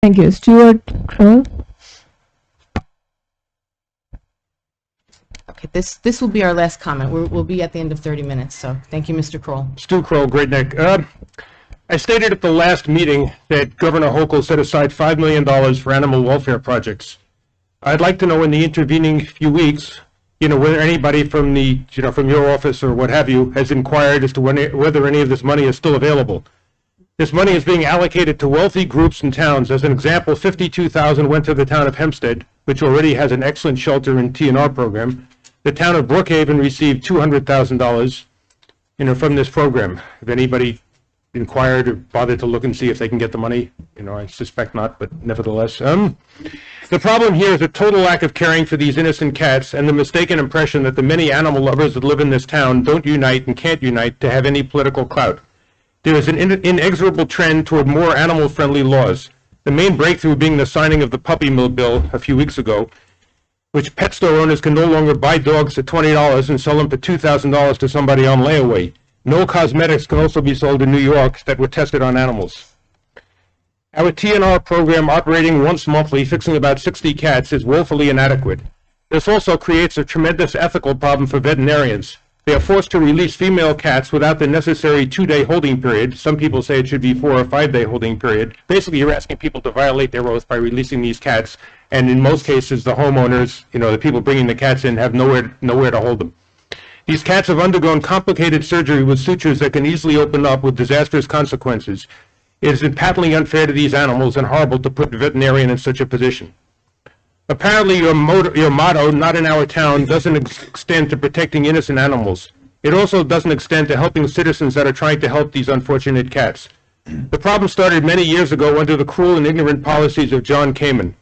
Thank you. Stuart, Kroll. Okay, this will be our last comment. We'll be at the end of 30 minutes, so thank you, Mr. Kroll. Stu Kroll, Great Neck. I stated at the last meeting that Governor Hochul set aside $5 million for animal welfare projects. I'd like to know in the intervening few weeks, whether anybody from from your office or what have you has inquired as to whether any of this money is still available. This money is being allocated to wealthy groups and towns. As an example, $52,000 went to the town of Hempstead, which already has an excellent shelter and TNR program. The town of Brookhaven received $200,000, from this program. If anybody inquired or bothered to look and see if they can get the money, I suspect not, but nevertheless. The problem here is a total lack of caring for these innocent cats and the mistaken impression that the many animal lovers that live in this town don't unite and can't unite to have any political clout. There is an inexorable trend toward more animal-friendly laws, the main breakthrough being the signing of the puppy mill bill a few weeks ago, which pet store owners can no longer buy dogs at $20 and sell them for $2,000 to somebody on layaway. No cosmetics can also be sold in New York that were tested on animals. Our TNR program, operating once monthly, fixing about 60 cats, is woefully inadequate. This also creates a tremendous ethical problem for veterinarians. They are forced to release female cats without the necessary 2-day holding period. Some people say it should be 4 or 5-day holding period. Basically, you're asking people to violate their oath by releasing these cats, and in most cases, the homeowners, the people bringing the cats in, have nowhere to hold them. These cats have undergone complicated surgery with sutures that can easily open up with disastrous consequences. It is patently unfair to these animals and horrible to put a veterinarian in such a position. Apparently, your motto, not in our town, doesn't extend to protecting innocent animals. It also doesn't extend to helping citizens that are trying to help these unfortunate cats. The problem started many years ago under the cruel and ignorant policies of John Kamen.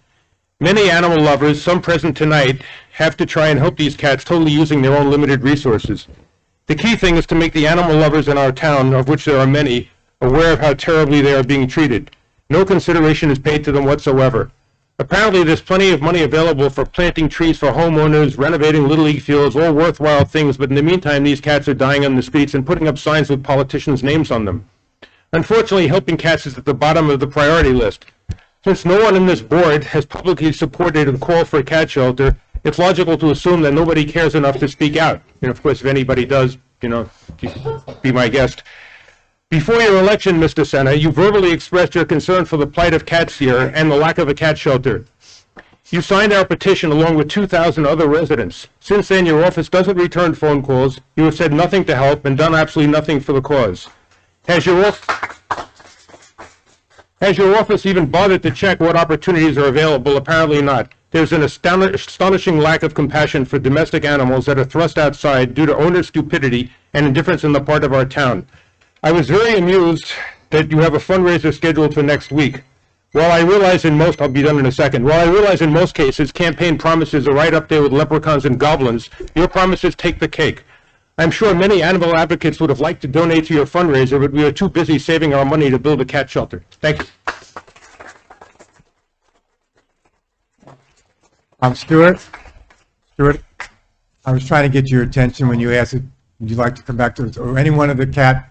Many animal lovers, some present tonight, have to try and help these cats, totally using their own limited resources. The key thing is to make the animal lovers in our town, of which there are many, aware of how terribly they are being treated. No consideration is paid to them whatsoever. Apparently, there's plenty of money available for planting trees for homeowners, renovating Little League fields, all worthwhile things, but in the meantime, these cats are dying on the streets and putting up signs with politicians' names on them. Unfortunately, helping cats is at the bottom of the priority list. Since no one in this board has publicly supported a call for a cat shelter, it's logical to assume that nobody cares enough to speak out. Of course, if anybody does, be my guest. Before your election, Mr. Senna, you verbally expressed your concern for the plight of cats here and the lack of a cat shelter. You signed our petition along with 2,000 other residents. Since then, your office doesn't return phone calls. You have said nothing to help and done absolutely nothing for the cause. Has your office even bothered to check what opportunities are available? Apparently not. There's an astonishing lack of compassion for domestic animals that are thrust outside due to owner stupidity and indifference on the part of our town. I was very amused that you have a fundraiser scheduled for next week. While I realize I'll be done in a second. While I realize in most cases campaign promises are right up there with leprechauns and goblins, your promises take the cake. I'm sure many animal advocates would have liked to donate to your fundraiser, but we are too busy saving our money to build a cat shelter. Thank you. I'm Stuart. Stuart, I was trying to get your attention when you asked, would you like to come back to it, or any one of the cat,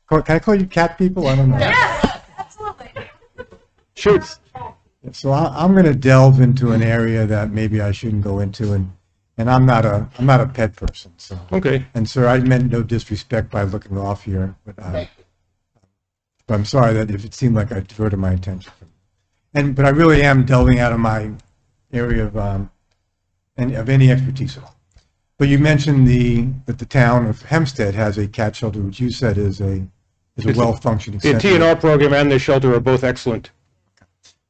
can I call you cat people? I don't know. Yeah, absolutely. Shoot. So I'm going to delve into an area that maybe I shouldn't go into, and I'm not a pet person. So. Okay. And sir, I meant no disrespect by looking off here, but I'm sorry that if it seemed like I diverted my attention. But I really am delving out of my area of any expertise at all. But you mentioned that the town of Hempstead has a cat shelter, which you said is a well-functioning The center. TNR program and the shelter are both excellent.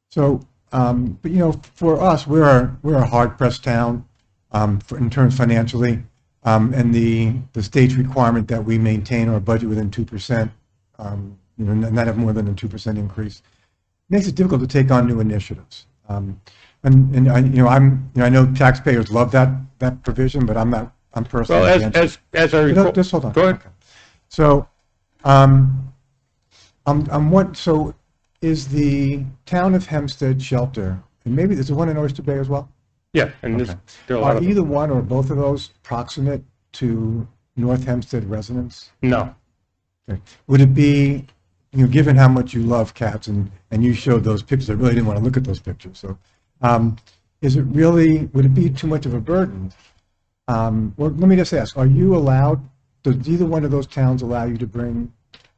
So, but for us, we're a hard-pressed town in terms financially, and the state's requirement that we maintain our budget within 2%, not have more than a 2% increase, makes it difficult to take on new initiatives. And I know taxpayers love that provision, but I'm personally Well, against as I recall, just hold on. Go ahead. Okay. So, so is the Town of Hempstead shelter, and maybe there's one in Oyster Bay as well? Yeah, and Okay. there are a lot Are of them. either one or both of those proximate to North Hempstead residents? No. Okay. Would it be given how much you love cats and you showed those pictures, I really didn't want to look at those pictures. So, is it really, would it be too much of a burden? Well, let me just ask, are you allowed, does either one of those towns allow you to bring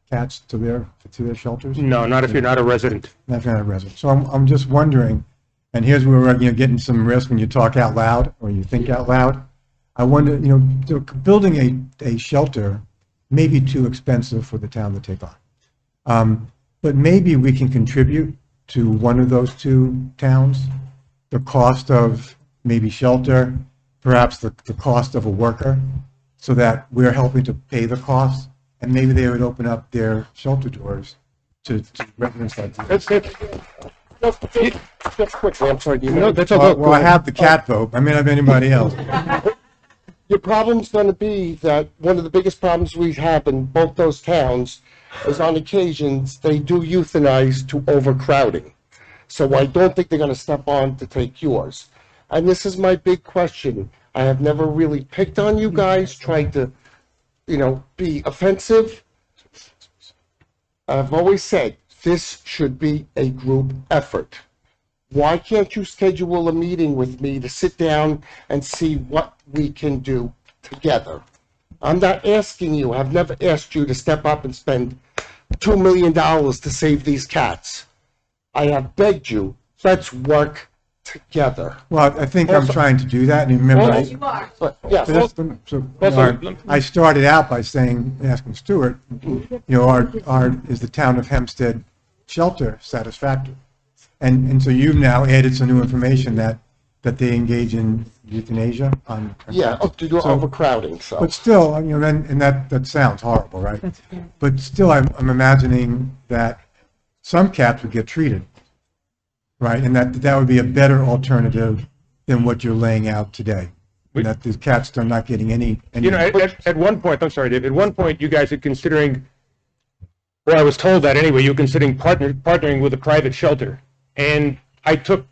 cats to their shelters? No, not if you're not a resident. Not if you're not a resident. So I'm just wondering, and here's where we're, getting some risk when you talk out loud or you think out loud. I wonder, building a shelter may be too expensive for the town to take on. But maybe we can contribute to one of those two towns, the cost of maybe shelter, perhaps the cost of a worker, so that we're helping to pay the cost, and maybe they would open up their shelter doors to residents like this. Just quickly, I'm sorry. No, that's all. Well, I have the cat vote. I may not have anybody else. Your problem's going to be that one of the biggest problems we have in both those towns is on occasions they do euthanize to overcrowding. So I don't think they're going to step on to take yours. And this is my big question. I have never really picked on you guys, tried to, be offensive. I've always said this should be a group effort. Why can't you schedule a meeting with me to sit down and see what we can do together? I'm not asking you, I've never asked you to step up and spend $2 million to save these cats. I have begged you, let's work together. Well, I think I'm trying to do that, and remember, I started out by asking Stuart, is the Town of Hempstead shelter satisfactory? And so you've now added some new information that they engage in euthanasia on. To do overcrowding. So, but still, and that sounds horrible, right? But still, I'm imagining that some cats would get treated, right? And that would be a better alternative than what you're laying out today. And that these cats are not getting any. At one point, I'm sorry, Dave. At one point, you guys are considering. Well, I was told that anyway. You're considering partnering with a private shelter. And I took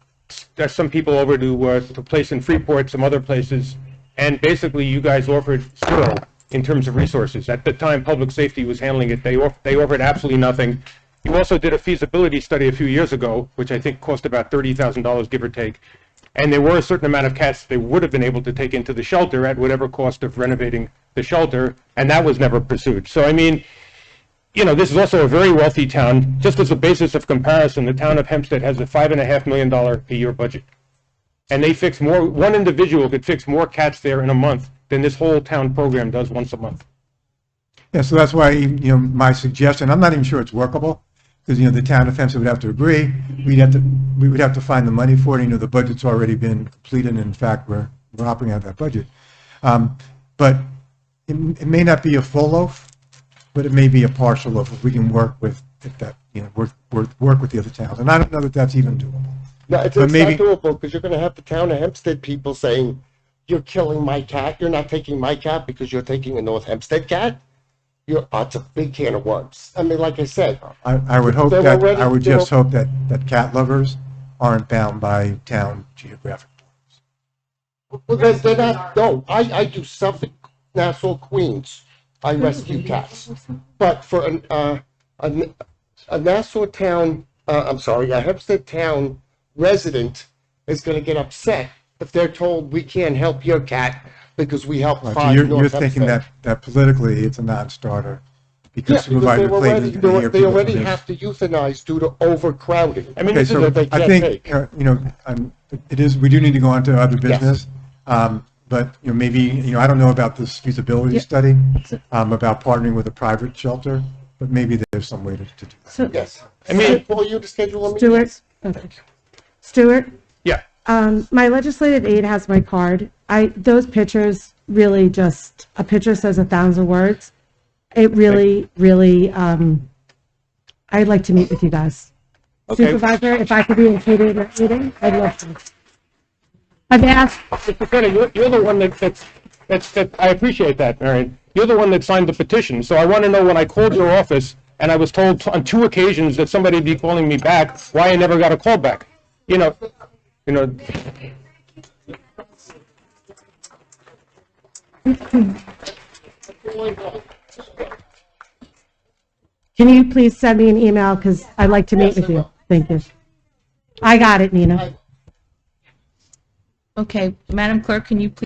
some people over to a place in Freeport, some other places, and basically you guys offered zero in terms of resources. At the time, public safety was handling it. They offered absolutely nothing. You also did a feasibility study a few years ago, which I think cost about $30,000, give or take. And there were a certain amount of cats they would have been able to take into the shelter at whatever cost of renovating the shelter, and that was never pursued. So, I mean, this is also a very wealthy town. Just as a basis of comparison, the town of Hempstead has a $5.5 million a year budget. And they fix one individual could fix more cats there in a month than this whole town program does once a month. Yeah, so that's why, my suggestion, I'm not even sure it's workable, because, the town of Hempstead would have to agree. We would have to find the money for it. The budget's already been completed, and in fact, we're operating out of that budget. But it may not be a full loaf, but it may be a partial loaf if we can work with that, work with the other towns. And I don't know that that's even doable. No, it's not doable, because you're going to have the Town of Hempstead people saying, you're killing my cat. You're not taking my cat because you're taking a North Hempstead cat. It's a big can of worms. I mean, like I said, I would hope that I would just hope that cat lovers aren't bound by town geographic borders. Well, they're not. No, I do Suffolk, Nassau, Queens. I rescue cats, but for a Nassau town, a Hempstead town resident is going to get upset if they're told we can't help your cat because we help five so North you're thinking that politically it's a non-starter because they already have to euthanize due to overcrowding. I mean, okay, so they can't I think take. it is. We do need to go on to other business. Yes. But maybe I don't know about this feasibility study about partnering with a private shelter, but maybe there's some way to do that. So, yes, I mean, for you to schedule a meeting. Stuart, Yeah. my legislative aide has my card. Those pictures really just, a picture says 1,000 words. It really, I'd like to meet with you guys. Okay. Supervisor, if I could be included in that meeting, I'd love to. I've asked. Mr. Kenny, you're the one that I appreciate that, Marion. You're the one that signed the petition. So I want to know, when I called your office and I was told on 2 occasions that somebody would be calling me back, why I never got a call back. Can you please send me an email, because I'd like to meet with you? Thank you. I got it, Nina. Okay, Madam Clerk, can you please